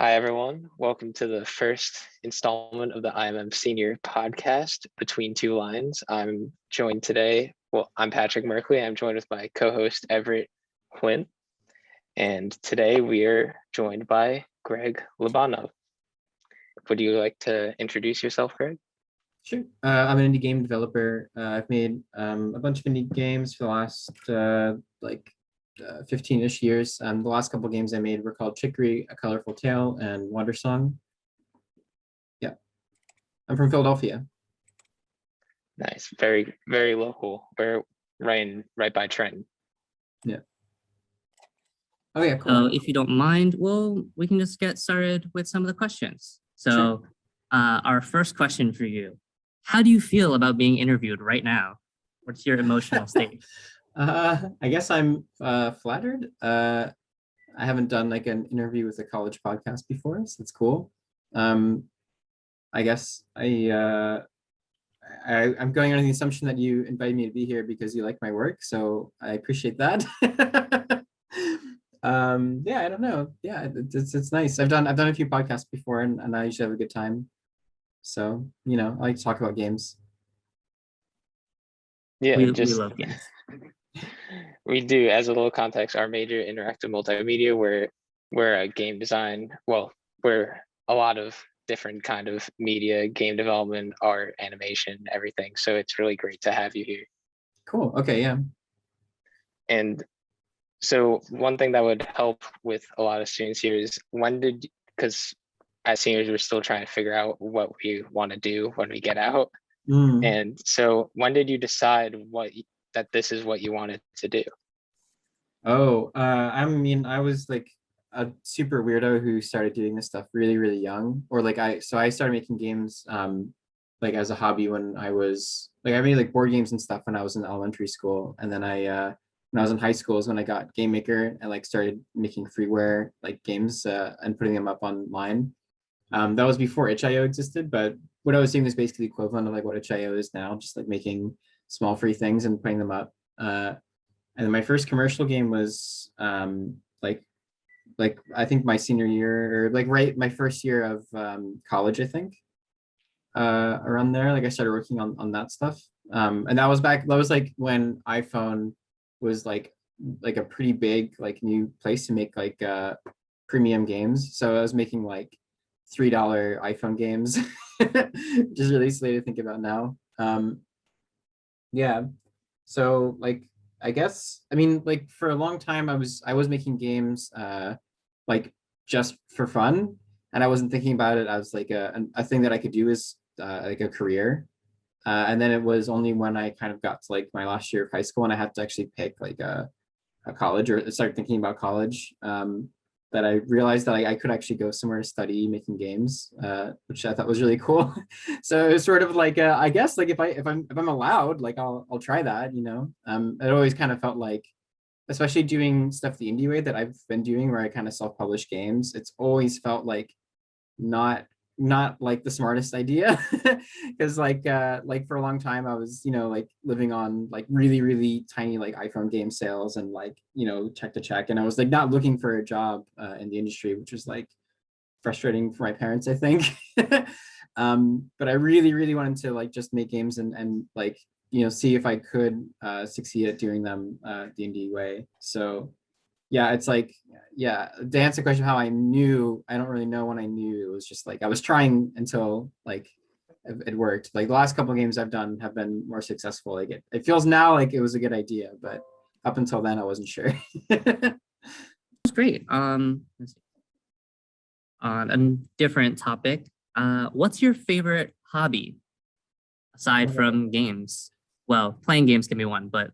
Hi, everyone. Welcome to the first installment of the IMM Senior podcast, Between Two Lines. I'm joined today, I'm Patrick Merklee. I'm joined with my co-host, Everett, Huynh. And today we are joined by Greg Lobanov. Would you like to introduce yourself, Greg? Sure. I'm an indie game developer. I've made a bunch of indie games for the last 15-ish years. The last couple of games I made were called Chicory, A Colorful Tale, and Wandersong. Yeah, I'm from Philadelphia. Nice, very, very local. We're right by Trenton. Yeah. Oh yeah, cool. So if you don't mind, we can just get started with some of the questions. So Sure. Our first question for you, how do you feel about being interviewed right now? What's your emotional state? I guess I'm flattered. I haven't done like an interview with a college podcast before, so it's cool. I guess I'm going under the assumption that you invited me to be here because you like my work, so I appreciate that. Yeah, I don't know. Yeah, it's nice. I've done a few podcasts before, and I usually have a good time. So I like to talk about games. Yeah, we love games. We do. As a little context, our major interactive multimedia, we're a game design. Well, we're a lot of different kind of media, game development, art, animation, everything. So it's really great to have you here. Cool. Okay. Yeah. And so one thing that would help with a lot of students here is because as seniors, we're still trying to figure out what we want to do when we get out. And so when did you decide that this is what you wanted to do? Oh, I was like a super weirdo who started doing this stuff really, really young. Or like I started making games like as a hobby when I was like I made like board games and stuff when I was in elementary school. And then when I was in high school is when I got Game Maker and like started making freeware like games and putting them up online. That was before itch.io existed, but what I was doing was basically equivalent of like what itch.io is now, just like making small free things and putting them up. And then my first commercial game was like I think my senior year or like right my first year of college, I think. Around there, like I started working on that stuff. And that was like when iPhone was like a pretty big like new place to make like premium games. So I was making like $3 iPhone games, which is really silly to think about now. Yeah, so like I guess I mean like for a long time I was making games like just for fun, and I wasn't thinking about it as like a thing that I could do as like a career. And then it was only when I kind of got to like my last year of high school and I had to actually pick like a college or start thinking about college, that I realized that I could actually go somewhere to study making games, which I thought was really cool. So it was sort of like I guess like if I'm allowed, like I'll try that. It always kind of felt like, especially doing stuff the indie way that I've been doing, where I kind of self-publish games. It's always felt like not like the smartest idea, because like for a long time I was like living on like really really tiny like iPhone game sales and like check to check, and I was like not looking for a job in the industry, which was like frustrating for my parents, I think. But I really really wanted to like just make games and like see if I could succeed at doing them the indie way. So yeah, it's like, yeah, to answer the question how I knew, I don't really know when I knew. It was just like I was trying until like it worked. Like the last couple of games I've done have been more successful. Like it feels now like it was a good idea, but up until then I wasn't sure. That's great. On a different topic, what's your favorite hobby aside from games? Well, playing games can be one, but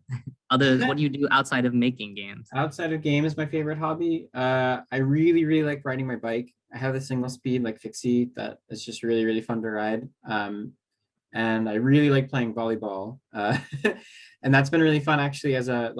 what do you do outside of making games? Outside of games, my favorite hobby, I really, really like riding my bike. I have a single speed like fixie that is just really, really fun to ride. And I really like playing volleyball. And that's been really fun actually as a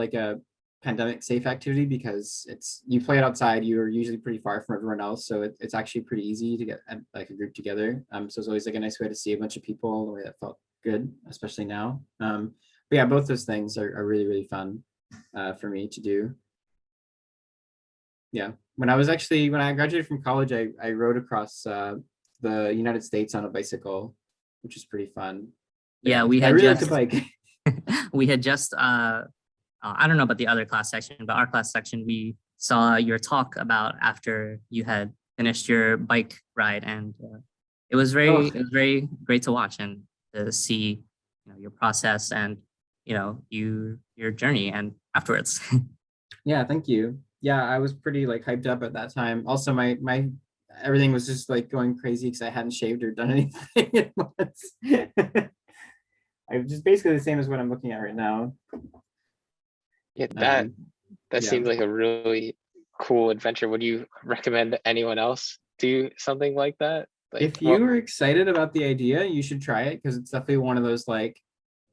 pandemic safe activity, because you play it outside, you're usually pretty far from everyone else. So it's actually pretty easy to get like a group together. So it's always like a nice way to see a bunch of people in a way that felt good, especially now. But yeah, both those things are really, really fun for me to do. Yeah. when I graduated from college, I rode across the United States on a bicycle, which is pretty fun. Yeah, I really like to bike. we had just I don't know about the other class section, but our class section, we saw your talk about after you had finished your bike ride, and it was very great to watch and to see, your process and your journey and afterwards. Yeah, thank you. Yeah, I was pretty like hyped up at that time. Also, my everything was just like going crazy because I hadn't shaved or done anything in months. I'm just basically the same as what I'm looking at right now. Yeah, that Yeah. seems like a really cool adventure. Would you recommend anyone else do something like that? Like, If you are excited about the idea, you should try it because it's definitely one of those like,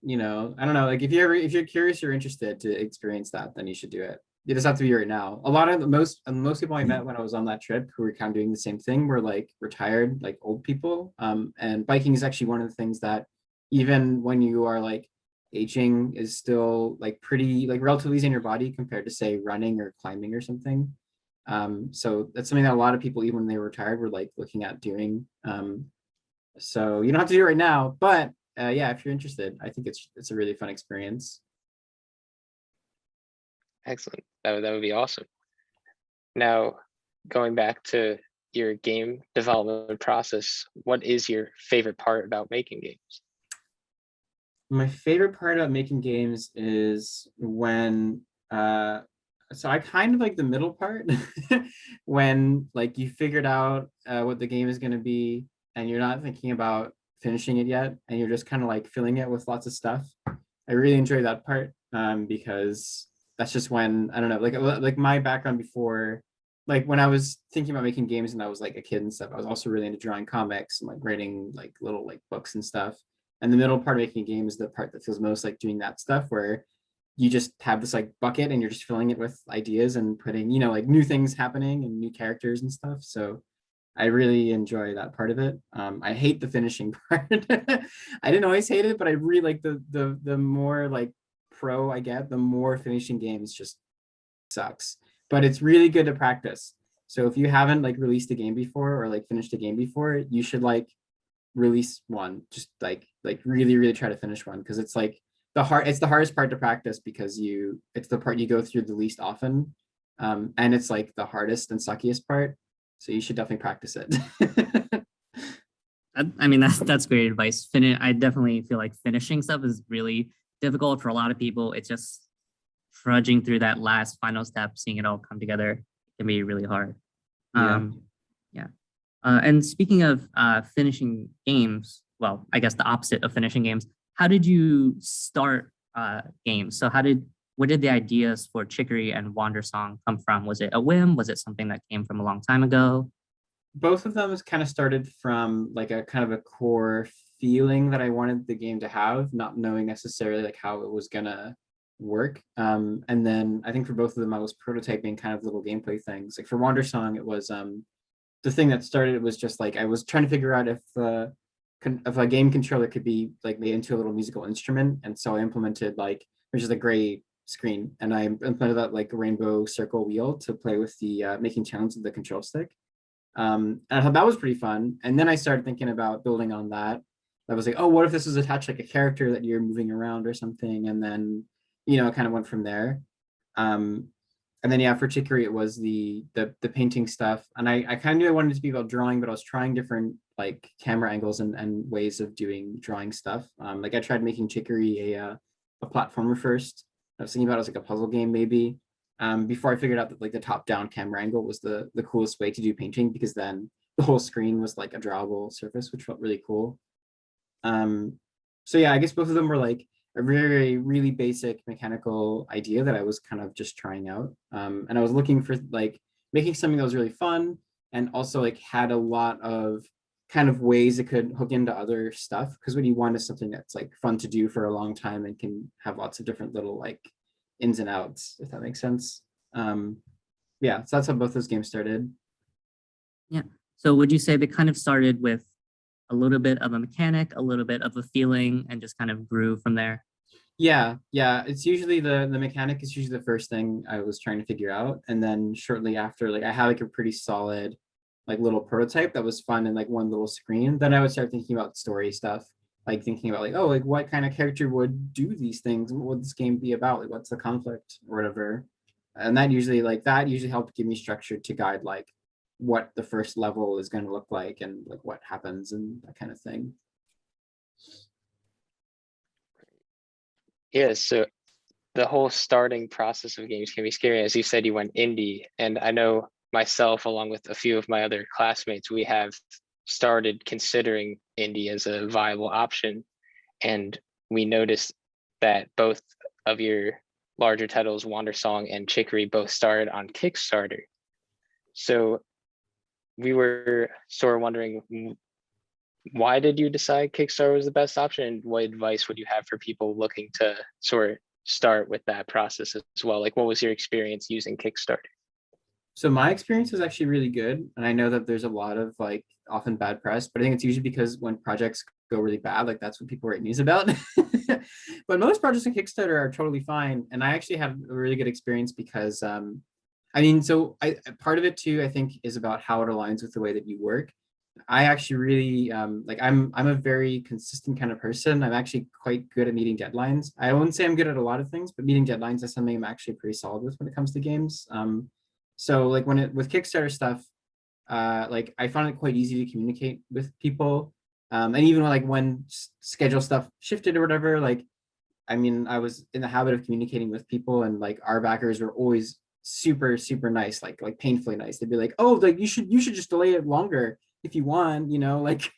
I don't know, like if you're curious or interested to experience that, then you should do it. It doesn't have to be right now. A lot of most people I met when I was on that trip who were kind of doing the same thing were like retired, like old people. And biking is actually one of the things that even when you are like aging is still like pretty like relatively easy in your body compared to say running or climbing or something. So that's something that a lot of people, even when they were retired, were like looking at doing. So you don't have to do it right now, but yeah, if you're interested, I think it's a really fun experience. excellent. That would be awesome. Now, going back to your game development process, what is your favorite part about making games? My favorite part about making games is when so I kind of like the middle part when like you figured out what the game is going to be and you're not thinking about finishing it yet and you're just kind of like filling it with lots of stuff. I really enjoy that part because that's just when I don't know, like my background before, like when I was thinking about making games and I was like a kid and stuff, I was also really into drawing comics and like writing like little like books and stuff. And the middle part of making a game is the part that feels most like doing that stuff where you just have this like bucket and you're just filling it with ideas and putting, like new things happening and new characters and stuff. So I really enjoy that part of it. I hate the finishing part. I didn't always hate it, but I really like the more like pro I get, the more finishing games just sucks. But it's really good to practice. So if you haven't like released a game before or like finished a game before, you should like release one. Just like really, really try to finish one because it's like it's the hardest part to practice because it's the part you go through the least often. And it's like the hardest and suckiest part. So you should definitely practice it. I mean, that's great advice. I definitely feel like finishing stuff is really difficult for a lot of people. It's just trudging through that last final step, seeing it all come together can be really hard. Yeah. And speaking of finishing games, well, I guess the opposite of finishing games, how did you start games? So where did the ideas for Chicory and Wandersong come from? Was it a whim? Was it something that came from a long time ago? Both of them was kind of started from like a kind of a core feeling that I wanted the game to have, not knowing necessarily like how it was gonna work. And then I think for both of them, I was prototyping kind of little gameplay things. Like for Wandersong, it was the thing that started it was just like I was trying to figure out if a game controller could be like made into a little musical instrument, and so I implemented like which is a gray screen, and I implemented that like a rainbow circle wheel to play with the making channels with the control stick. And I thought that was pretty fun. And then I started thinking about building on that. I was like, oh, what if this was attached like a character that you're moving around or something? And then, it kind of went from there. And then yeah, for Chicory, it was the painting stuff. And I kind of knew I wanted it to be about drawing, but I was trying different like camera angles and ways of doing drawing stuff. Like I tried making Chicory a platformer first. I was thinking about it as like a puzzle game maybe. Before I figured out that like the top-down camera angle was the coolest way to do painting because then the whole screen was like a drawable surface, which felt really cool. So yeah, I guess both of them were like a very really basic mechanical idea that I was kind of just trying out. And I was looking for like making something that was really fun and also like had a lot of kind of ways it could hook into other stuff. Because what you want is something that's like fun to do for a long time and can have lots of different little like ins and outs, if that makes sense. Yeah, so that's how both those games started. Yeah. So would you say they kind of started with a little bit of a mechanic, a little bit of a feeling, and just kind of grew from there? Yeah, yeah. It's usually the mechanic is usually the first thing I was trying to figure out, and then shortly after, like I had like a pretty solid like little prototype that was fun and like one little screen. Then I would start thinking about story stuff, like thinking about like, oh, like what kind of character would do these things? What would this game be about? Like what's the conflict or whatever? And that usually helped give me structure to guide like what the first level is going to look like and like what happens and that kind of thing. Yeah, so the whole starting process of games can be scary. As you said, you went indie, and I know myself, along with a few of my other classmates, we have started considering indie as a viable option. And we noticed that both of your larger titles, Wandersong and Chicory, both started on Kickstarter. So we were sort of wondering, why did you decide Kickstarter was the best option? And what advice would you have for people looking to sort of start with that process as well? Like, what was your experience using Kickstarter? So my experience was actually really good. And I know that there's a lot of like often bad press, but I think it's usually because when projects go really bad, like that's what people write news about. But most projects on Kickstarter are totally fine. And I actually had a really good experience because I mean, so I part of it too, I think, is about how it aligns with the way that you work. I actually really like I'm a very consistent kind of person. I'm actually quite good at meeting deadlines. I wouldn't say I'm good at a lot of things, but meeting deadlines is something I'm actually pretty solid with when it comes to games. So like when it with Kickstarter stuff, like I found it quite easy to communicate with people. And even when schedule stuff shifted or whatever, like I mean, I was in the habit of communicating with people, and like our backers were always super, super nice, like painfully nice. They'd be like, "Oh, like you should just delay it longer if you want," like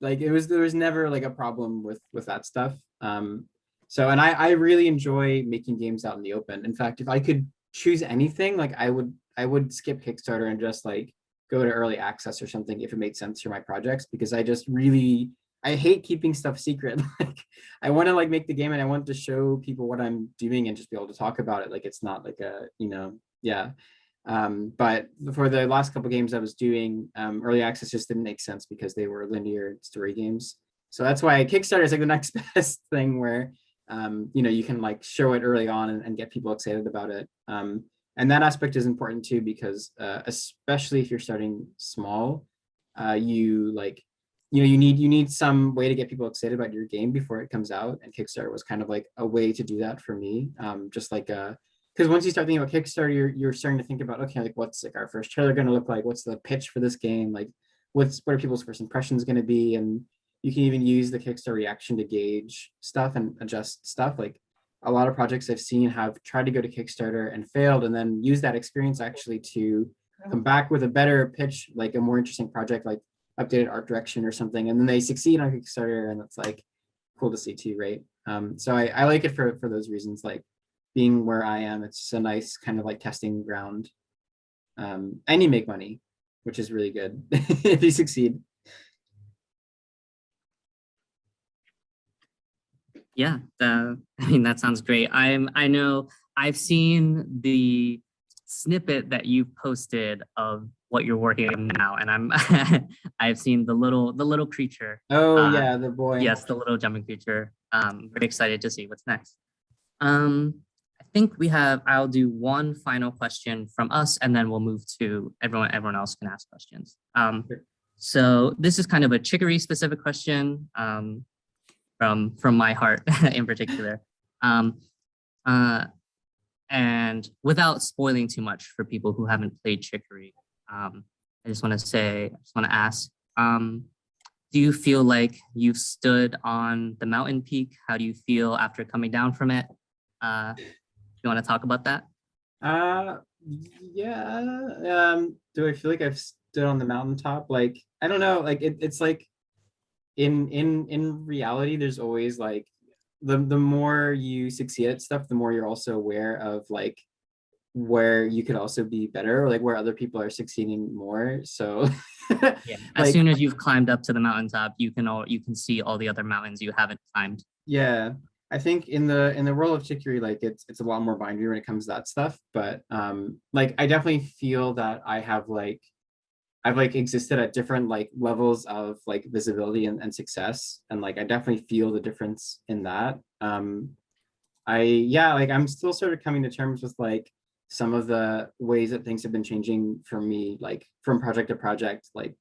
like there was never like a problem with that stuff. So and I really enjoy making games out in the open. In fact, if I could choose anything, like I would skip Kickstarter and just like go to early access or something if it made sense for my projects, because I just really I hate keeping stuff secret. Like I want to like make the game and I want to show people what I'm doing and just be able to talk about it. Like it's not like a, yeah. But for the last couple games I was doing, early access just didn't make sense because they were linear story games. So that's why Kickstarter is like the next best thing where, you can like show it early on and get people excited about it. And that aspect is important too, because especially if you're starting small, you like you need some way to get people excited about your game before it comes out, and Kickstarter was kind of like a way to do that for me. Just like because once you start thinking about Kickstarter, you're starting to think about, okay, like what's like our first trailer going to look like, what's the pitch for this game, like what are people's first impressions going to be, and you can even use the Kickstarter reaction to gauge stuff and adjust stuff. Like a lot of projects I've seen have tried to go to Kickstarter and failed, and then use that experience actually to come back with a better pitch, like a more interesting project, like updated art direction or something, and then they succeed on Kickstarter, and it's like cool to see too, right? So I like it for those reasons, like being where I am, it's just a nice kind of like testing ground. And you make money, which is really good if you succeed. Yeah, I mean that sounds great. I know I've seen the snippet that you posted of what you're working on now, and I've seen the little creature. Oh yeah, the boy. Yes, the little jumping creature. Very excited to see what's next. I think I'll do one final question from us, and then we'll move to everyone. Everyone else can ask questions. Sure. So this is kind of a Chicory specific question. From my heart in particular. Um, and without spoiling too much for people who haven't played Chicory, I just want to ask, do you feel like you've stood on the mountain peak? How do you feel after coming down from it? You want to talk about that? Uh, yeah. Do I feel like I've stood on the mountaintop? Like I don't know. Like it's like in reality, there's always like the more you succeed at stuff, the more you're also aware of like where you could also be better, or like where other people are succeeding more. So Yeah. As like soon as you've climbed up to the mountaintop, you can see all the other mountains you haven't climbed. yeah, I think in the world of Chicory, like it's a lot more binary when it comes to that stuff. But like I definitely feel that I've like existed at different like levels of like visibility and success. And like I definitely feel the difference in that. I'm still sort of coming to terms with like some of the ways that things have been changing for me, like from project to project. Like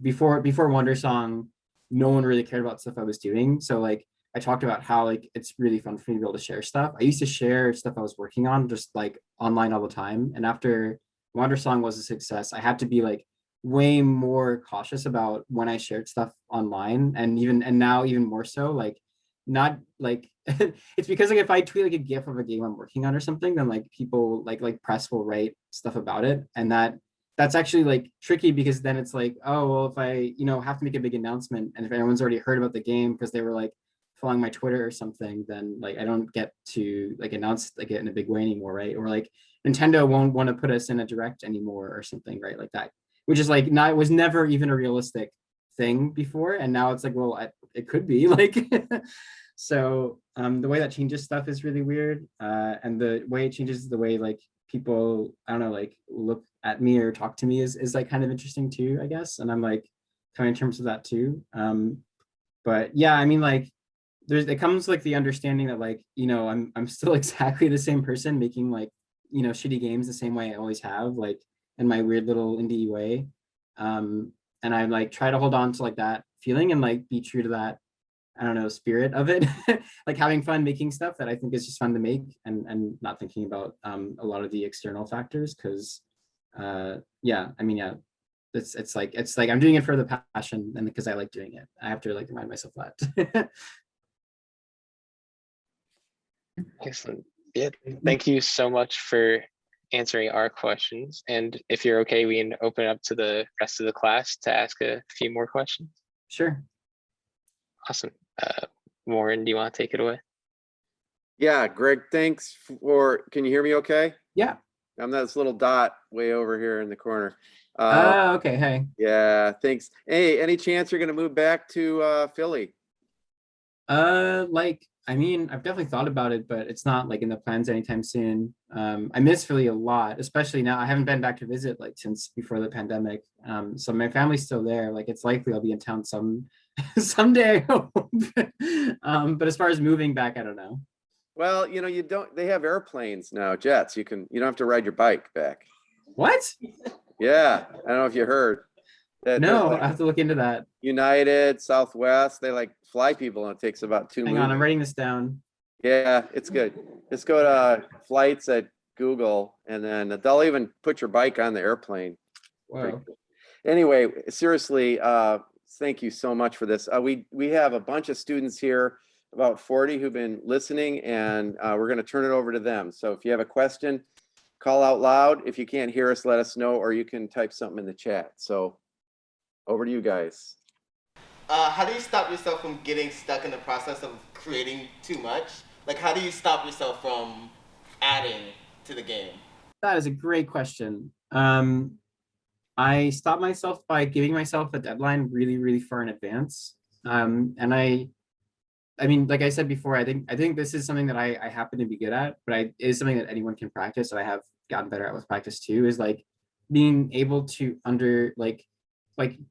before Wandersong, no one really cared about stuff I was doing. So like I talked about how like it's really fun for me to be able to share stuff. I used to share stuff I was working on just like online all the time. And after Wandersong was a success, I had to be like way more cautious about when I shared stuff online, and now even more so, like not like it's because like if I tweet like a GIF of a game I'm working on or something, then like people like press will write stuff about it, and that's actually like tricky because then it's like, oh well, if I have to make a big announcement, and if everyone's already heard about the game because they were like following my Twitter or something, then like I don't get to like announce like it in a big way anymore, right? Or like Nintendo won't want to put us in a direct anymore or something, right? Like that, which is like not was never even a realistic thing before, and now it's like, well, it could be like. So the way that changes stuff is really weird, and the way it changes the way like people, I don't know, like look at me or talk to me is like kind of interesting too, I guess. And I'm like coming in terms of that too. But yeah, I mean, like it comes like the understanding that like I'm still exactly the same person making like shitty games the same way I always have, like in my weird little indie way. And I like try to hold on to like that feeling and like be true to that, I don't know, spirit of it. Like having fun making stuff that I think is just fun to make, and not thinking about a lot of the external factors, because yeah, I mean, yeah, it's like I'm doing it for the passion and because I like doing it. I have to like remind myself that. Excellent. Yeah, thank you so much for answering our questions. And if you're okay, we can open up to the rest of the class to ask a few more questions. Sure. Awesome. Warren, do you want to take it away? Yeah, Greg, thanks for, can you hear me okay? Yeah. I'm this little dot way over here in the corner. Okay, hey. Yeah, thanks. Hey, any chance you're gonna move back to Philly? Like, I mean, I've definitely thought about it, but it's not like in the plans anytime soon. I miss Philly a lot, especially now. I haven't been back to visit like since before the pandemic. So my family's still there. Like, it's likely I'll be in town someday, I hope. But as far as moving back, I don't know. Well, you don't, they have airplanes now, jets. You don't have to ride your bike back. What? Yeah, I don't know if you heard. No, like I have to look into that. United, Southwest, they like fly people and it takes about 2 Hang moves. on, I'm writing this down. Yeah, it's good. Just go to flights at Google, and then they'll even put your bike on the airplane. Wow. Anyway, seriously, thank you so much for this. We have a bunch of students here, about 40 who've been listening, and we're going to turn it over to them. So if you have a question, call out loud. If you can't hear us, let us know, or you can type something in the chat. So over to you guys. How do you stop yourself from getting stuck in the process of creating too much? Like, how do you stop yourself from adding to the game? That is a great question. I stop myself by giving myself a deadline really, really far in advance. And I mean, like I said before, I think this is something that I happen to be good at, but it is something that anyone can practice. And I have gotten better at with practice too, is like being able to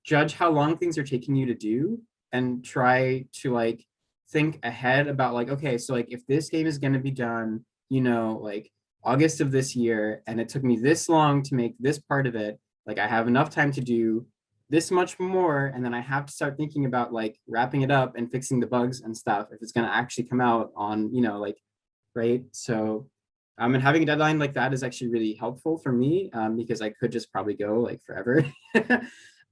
judge how long things are taking you to do, and try to like think ahead about like, okay, so like if this game is going to be done, like August of this year, and it took me this long to make this part of it, like I have enough time to do this much more, and then I have to start thinking about like wrapping it up and fixing the bugs and stuff if it's going to actually come out on, like, right? So and having a deadline like that is actually really helpful for me, because I could just probably go like forever.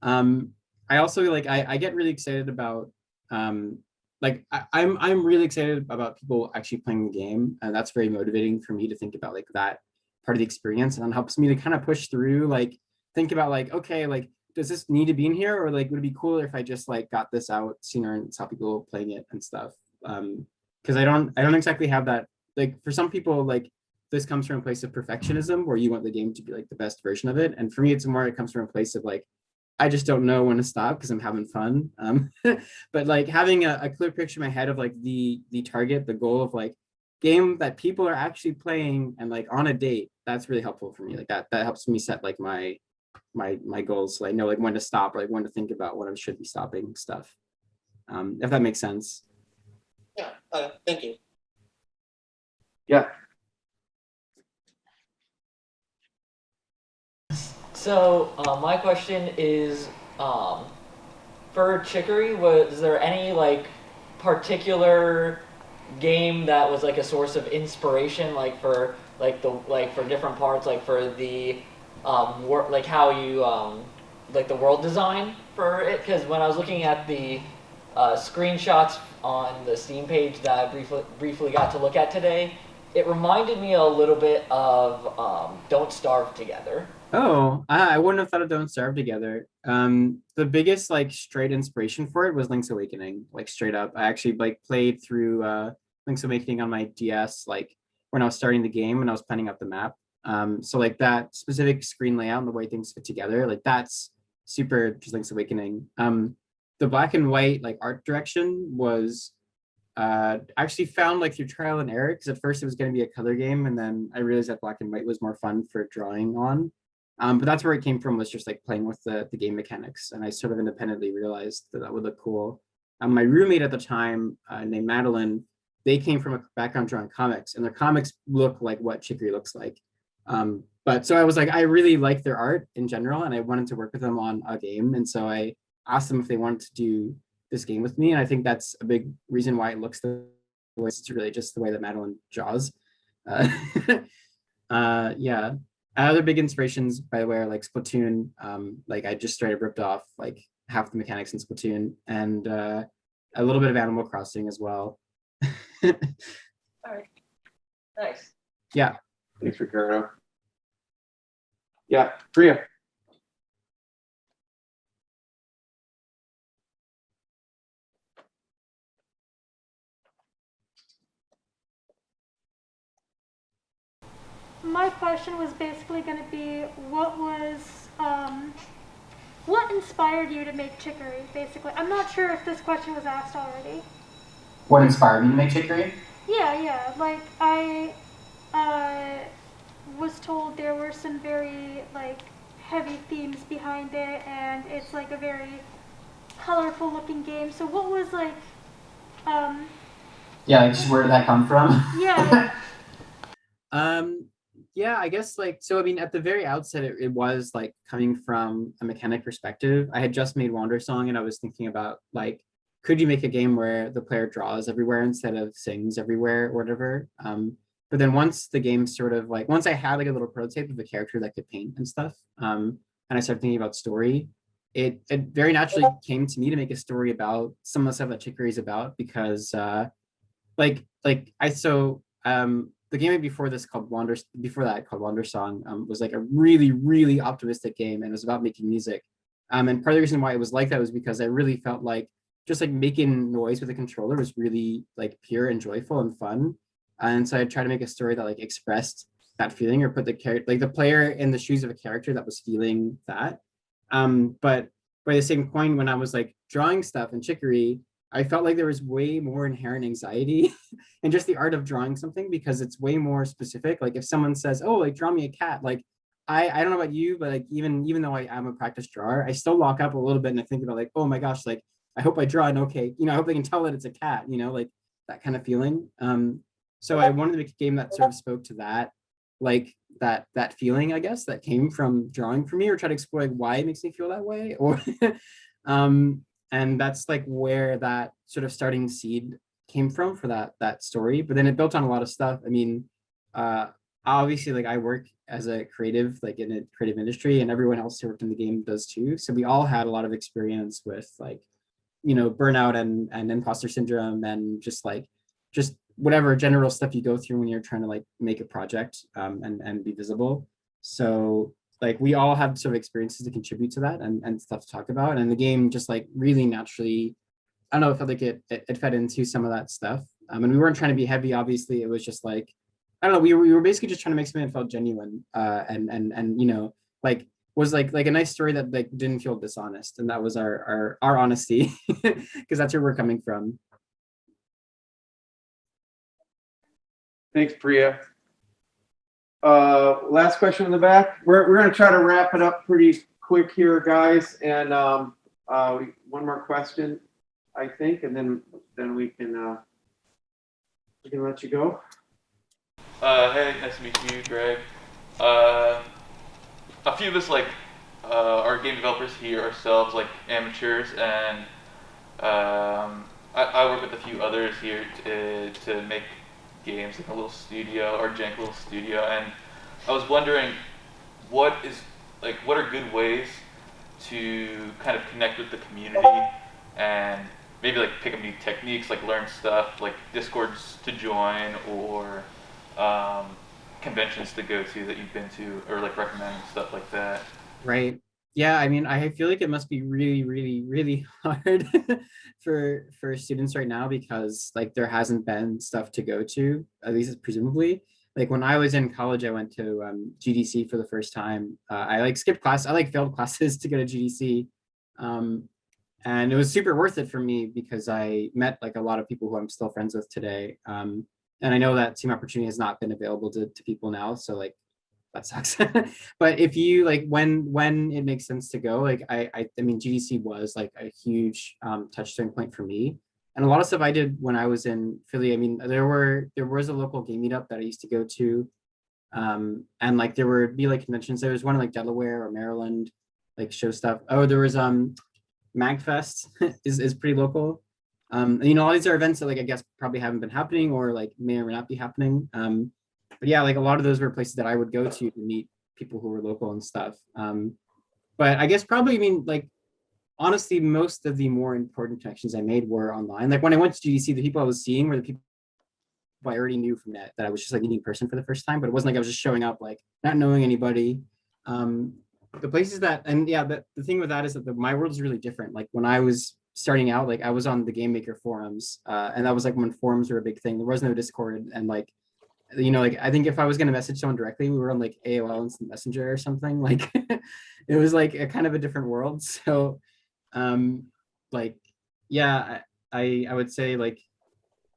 I also like I get really excited about like I'm really excited about people actually playing the game, and that's very motivating for me to think about like that part of the experience, and it helps me to kind of push through, like think about like, okay, like does this need to be in here, or like would it be cooler if I just like got this out sooner and saw people playing it and stuff. Because I don't exactly have that. Like for some people, like this comes from a place of perfectionism where you want the game to be like the best version of it, and for me it comes from a place of like I just don't know when to stop because I'm having fun. But like having a clear picture in my head of like the target, the goal of like game that people are actually playing and like on a date, that's really helpful for me. Like that helps me set like my goals, so I know like when to stop, or like when to think about when I should be stopping stuff. If that makes sense. Yeah, thank you. Yeah. So my question is, for Chicory, was there any like particular game that was like a source of inspiration, like for for different parts, like for the like how you like the world design for it? Because when I was looking at the screenshots on the Steam page that I briefly got to look at today, it reminded me a little bit of Don't Starve Together. Oh, I wouldn't have thought of Don't Starve Together. The biggest like straight inspiration for it was Link's Awakening, like straight up. I actually like played through Link's Awakening on my DS, like when I was starting the game and I was planning out the map. So like that specific screen layout and the way things fit together, like that's super just Link's Awakening. The black and white like art direction was actually found like through trial and error, because at first it was going to be a color game, and then I realized that black and white was more fun for drawing on. But that's where it came from, was just like playing with the game mechanics, and I sort of independently realized that that would look cool. My roommate at the time, named Madeline, they came from a background drawing comics, and their comics look like what Chicory looks like. But so I was like, I really like their art in general, and I wanted to work with them on a game, and so I asked them if they wanted to do this game with me, and I think that's a big reason why it looks the way it's really just the way that Madeline draws. Uh, yeah. Other big inspirations, by the way, are like Splatoon. Like I just straight up ripped off like half the mechanics in Splatoon, and a little bit of Animal Crossing as well. All right. Nice. Yeah. Thanks, Ricardo. Yeah, Priya. My question was basically going to be, what inspired you to make Chicory, basically? I'm not sure if this question was asked already. What inspired me to make Chicory? Yeah. Like, I was told there were some very, like, heavy themes behind it, and it's, like, a very colorful looking game. So what was, like, Yeah, like just where did that come from? yeah. Yeah, I guess like, so I mean, at the very outset, it was like coming from a mechanic perspective. I had just made Wandersong, and I was thinking about like, could you make a game where the player draws everywhere instead of sings everywhere or whatever? But then once the game sort of like, once I had like a little prototype of a character that could paint and stuff, and I started thinking about story, it very naturally came to me to make a story about some of the stuff that Chicory is about, because the game before this called Wandersong was like a really, really optimistic game, and it was about making music. And part of the reason why it was like that was because I really felt like just like making noise with a controller was really like pure and joyful and fun. And so I tried to make a story that like expressed that feeling, or put the player in the shoes of a character that was feeling that. But by the same point, when I was like drawing stuff in Chicory, I felt like there was way more inherent anxiety in just the art of drawing something, because it's way more specific. Like if someone says, "Oh, like draw me a cat," like I don't know about you, but like even though I am a practiced drawer, I still lock up a little bit and I think about like, oh my gosh, like I hope I draw an okay, I hope they can tell that it's a cat, like that kind of feeling. So I wanted to make a game that sort of spoke to that, like that feeling, I guess, that came from drawing for me, or try to explore like why it makes me feel that way, or and that's like where that sort of starting seed came from for that story. But then it built on a lot of stuff. I mean, obviously, like I work as a creative, like in a creative industry, and everyone else who worked in the game does too. So we all had a lot of experience with like, burnout and imposter syndrome, and just whatever general stuff you go through when you're trying to like make a project, and be visible. So like we all have sort of experiences to contribute to that, and stuff to talk about. And the game just like really naturally, I don't know, it felt like it fed into some of that stuff. And we weren't trying to be heavy, obviously. It was just like, I don't know, we were basically just trying to make something that felt genuine, and like was like a nice story that like didn't feel dishonest. And that was our honesty, because that's where we're coming from. Thanks, Priya. Last question in the back. We're going to try to wrap it up pretty quick here, guys. And one more question, I think, and then we can let you go. Hey, nice to meet you, Greg. A few of us are game developers here ourselves, like amateurs, and I work with a few others here to make games, like a little studio, or jank little studio, and I was wondering what are good ways to kind of connect with the community and maybe like pick up new techniques, like learn stuff, like Discords to join, or conventions to go to that you've been to, or like recommend stuff like that. Right. Yeah, I mean, I feel like it must be really, really, really hard for students right now because like there hasn't been stuff to go to, at least presumably. Like when I was in college, I went to GDC for the first time. I like skipped class. I like failed classes to go to GDC. And it was super worth it for me because I met like a lot of people who I'm still friends with today. And I know that same opportunity has not been available to people now. So like that sucks. But if you like when it makes sense to go, like I mean GDC was like a huge touchstone point for me. And a lot of stuff I did when I was in Philly. I mean, there was a local game meetup that I used to go to. And like there would be like conventions. There was one in like Delaware or Maryland, like show stuff. Oh, there was MagFest is pretty local. And, you know, all these are events that like I guess probably haven't been happening or like may or may not be happening. But yeah, like a lot of those were places that I would go to meet people who were local and stuff. But I guess probably, I mean, like honestly, most of the more important connections I made were online. Like when I went to GDC, the people I was seeing were the people I already knew from that I was just like meeting in person for the first time. But it wasn't like I was just showing up like not knowing anybody. The places that, and yeah, the thing with that is that my world is really different. Like when I was starting out, like I was on the Game Maker forums, and that was like when forums were a big thing. There was no Discord, and like, you know, like I think if I was gonna message someone directly, we were on like AOL Instant Messenger or something. Like it was like a kind of a different world. So, like, yeah, I would say like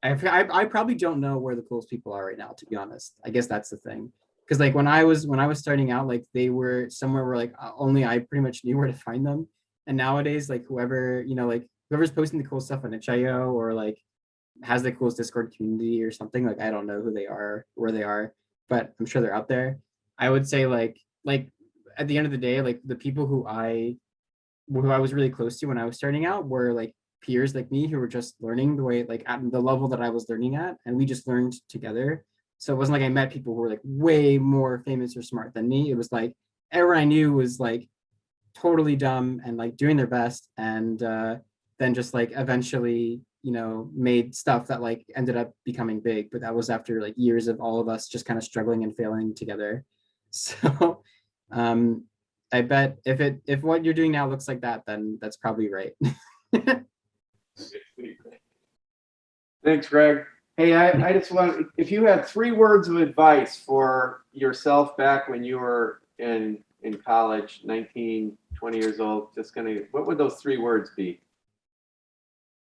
I probably don't know where the coolest people are right now, to be honest. I guess that's the thing. Because like when I was starting out, like they were somewhere where like only I pretty much knew where to find them. And nowadays, like whoever, you know, like whoever's posting the cool stuff on itch.io or like has the coolest Discord community or something, like I don't know who they are, where they are, but I'm sure they're out there. I would say like at the end of the day, like the people who I was really close to when I was starting out were like peers like me who were just learning the way like at the level that I was learning at, and we just learned together. So it wasn't like I met people who were like way more famous or smart than me. It was like everyone I knew was like totally dumb and like doing their best, and then just like eventually, you know, made stuff that like ended up becoming big. But that was after like years of all of us just kind of struggling and failing together. So I bet if what you're doing now looks like that, then that's probably right. Thanks, Greg. Hey, I just want, if you had 3 words of advice for yourself back when you were in college, 19, 20 years old, what would those 3 words be?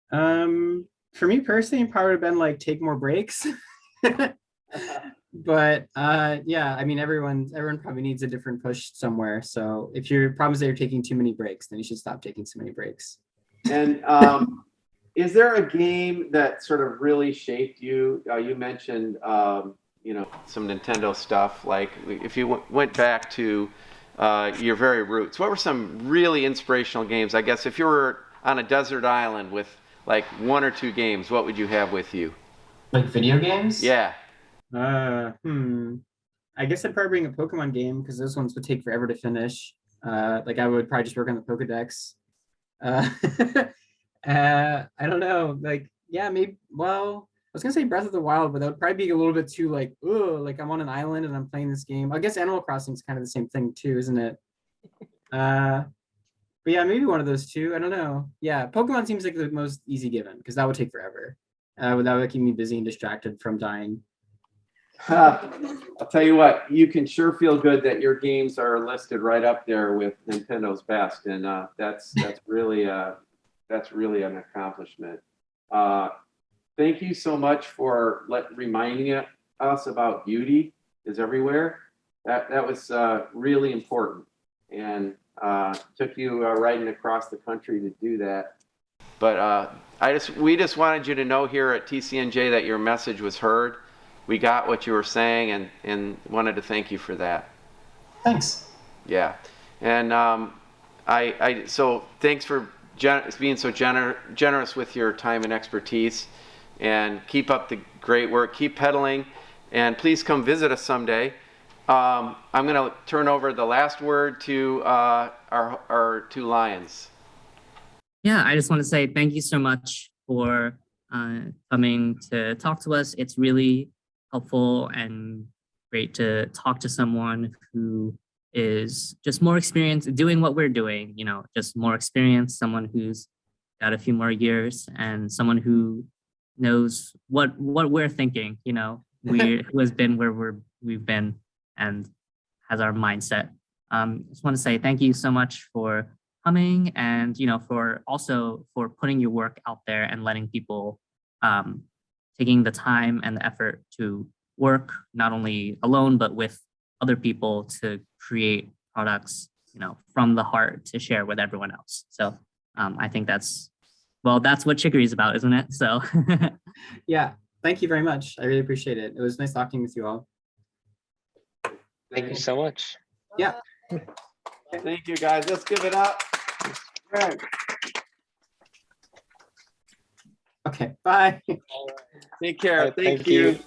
For me personally, it probably would have been like take more breaks. But yeah, I mean everyone probably needs a different push somewhere. So if your problem is that you're taking too many breaks, then you should stop taking so many breaks. And is there a game that sort of really shaped you? You mentioned, you know, some Nintendo stuff. Like if you went back to your very roots, what were some really inspirational games? I guess if you were on a desert island with like 1 or 2 games, what would you have with you? Like video games? Yeah. I guess I'd probably bring a Pokemon game because those ones would take forever to finish. Like I would probably just work on the Pokedex. I don't know. Like, yeah, maybe. Well, I was gonna say Breath of the Wild, but that would probably be a little bit too like, oh, like I'm on an island and I'm playing this game. I guess Animal Crossing is kind of the same thing too, isn't it? But yeah, maybe one of those 2. I don't know. Yeah, Pokemon seems like the most easy given because that would take forever. That would keep me busy and distracted from dying. I'll tell you what, you can sure feel good that your games are listed right up there with Nintendo's best, and that's really an accomplishment. Thank you so much for reminding us about beauty is everywhere. That was really important, and took you riding across the country to do that. But we just wanted you to know here at TCNJ that your message was heard. we got what you were saying, and wanted to thank you for that. Thanks. Yeah, and so thanks for being so generous with your time and expertise, and keep up the great work. Keep pedaling, and please come visit us someday. I'm going to turn over the last word to our two lions. Yeah, I just want to say thank you so much for coming to talk to us. It's really helpful and great to talk to someone who is just more experienced doing what we're doing, you know, just more experienced, someone who's got a few more years, and someone who knows what we're thinking, you know, who has been where we've been and has our mindset. Just want to say thank you so much for coming, and, you know, for putting your work out there and letting people, taking the time and the effort to work not only alone but with other people to create products, you know, from the heart to share with everyone else. So I think that's what Chicory is about, isn't it? So Yeah, thank you very much. I really appreciate it. It was nice talking with you all. Thank you so much. Yeah. Thank you, guys. Let's give it up. Greg. Okay, bye. Take care. Thank Thank you. you.